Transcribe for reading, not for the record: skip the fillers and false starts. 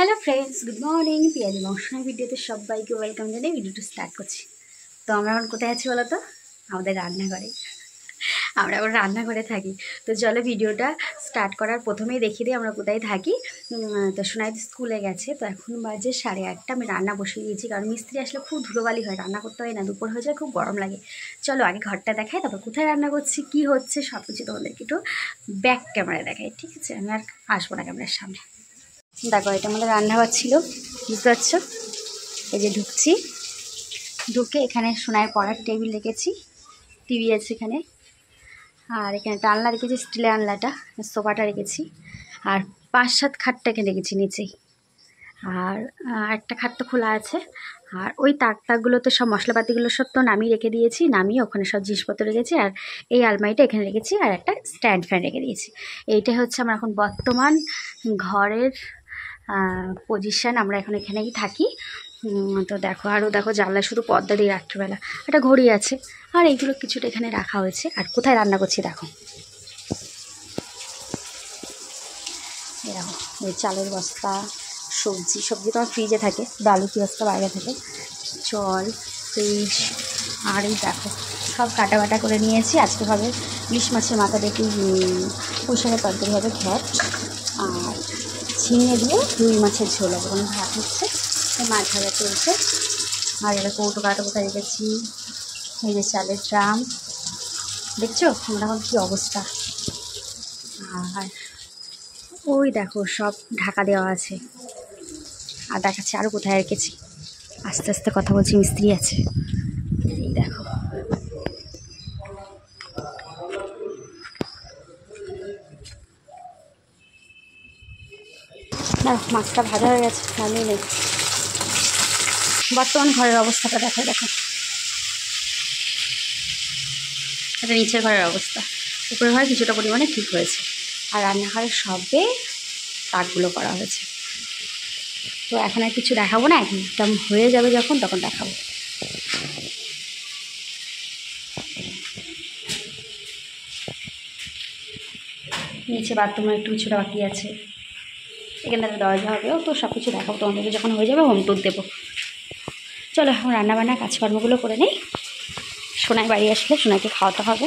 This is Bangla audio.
Hello friends, good morning. Piyali Mousumi ভিডিওতে সবাইকে ওয়েলকাম জানিয়ে ভিডিওটা স্টার্ট করছি। তো আমরা এখন কোথায় আছি বলো তো? আমাদের রান্নাঘরে। আমরা এখন রান্নাঘরে থাকি। তো চলো ভিডিওটা স্টার্ট করার প্রথমেই দেখিয়ে দিই আমরা কোথায় থাকি। তো সোনাই স্কুলে গেছে, তো এখন বাজে 8:30। আমি রান্না বসিয়ে দিয়েছি, কারণ মিস্ত্রি আসলে খুব ধুলোবালি হয়, রান্না করতে হয় না, দুপুর হয়ে যায়, খুব গরম লাগে। চলো আগে ঘরটা দেখাই, তারপর কোথায় রান্না করছি, কী হচ্ছে সব কিছু তোমাদেরকে একটু ব্যাক ক্যামেরায় দেখাই, ঠিক আছে? আমি আর আসবো না ক্যামেরার সামনে। দেখো, এটা আমাদের রান্নাঘর ছিল, বুঝতে পারছো? এই যে ঢুকে এখানে সোনায় পড়ার টেবিল রেখেছি, টিভি আছে এখানে, আর এখানে একটা আলনা রেখেছি, স্টিলের আলনাটা, সোফাটা রেখেছি, আর 5-7 খাটটা এখানে রেখেছি নিচেই। আর একটা খাট তো খোলা আছে, আর ওই তাকগুলো তো সব মশলাপাতিগুলো সব তো নামিয়ে রেখে দিয়েছি, নামিয়ে ওখানে সব জিনিসপত্র রেখেছি, আর এই আলমারিটা এখানে রেখেছি, আর একটা স্ট্যান্ড ফ্যান রেখে দিয়েছি। এইটাই হচ্ছে আমার এখন বর্তমান ঘরের পজিশান। আমরা এখন এখানেই থাকি। তো দেখো, আরও দেখো জানলা শুধু পর্দা দিয়ে রাত্রিবেলা একটা ঘড়ি আছে, আর এইগুলো কিছুটা এখানে রাখা হয়েছে। আর কোথায় রান্না করছি দেখো, এরকম ওই চালের বস্তা, সবজি তো আমার ফ্রিজে থাকে, ডালু কি বস্তা বাইরে থাকে, জল, ফ্রিজ, আর এই দেখো সব কাটা করে নিয়েছি। আজকে হবে ইলিশ মাছের মাথা দেখি, পুঁইশাকের তরকারি হবে, ঘ্যাট, আর ঝিঙে দিয়ে রুই মাছের ঝোল হবে। কোনো ভাত হচ্ছে, মাছ ভাজা চলছে। আর এটা কৌটো কাটা কোথায় রেখেছি, এই যে চালের ড্রাম, দেখছো আমরা এখন কী অবস্থা। আর ওই দেখো সব ঢাকা দেওয়া আছে, আর দেখাচ্ছে আরও কোথায় রেখেছি। আস্তে আস্তে কথা বলছি, মিস্ত্রি আছে। এই দেখো, মাছটা ভাজা হয়ে গেছে, নামিয়ে নেই। বর্তমান ঘরের অবস্থাটা দেখো, এটা নিচের ঘরের অবস্থা। উপরের ঘরে কিছুটা পরিমাণে ঠিক হয়েছে, আর রান্নাঘরের সবে তাকগুলো করা হয়েছে। তো এখন আর কিছু দেখাবো না, একদম হয়ে যাবে যখন তখন দেখাবো। নিচে বাথরুমে একটু কিছুটা বাকি আছে, এখানে দরজা হবেও, তো সব কিছু দেখাবো তোমাদেরকে যখন হয়ে যাবে, হোম টুর দেবো। চলো এখন রান্নাবান্না কাজকর্মগুলো করে নেই, সোনাই বাড়ি আসলে সোনাইকে খাওয়াতে হবে।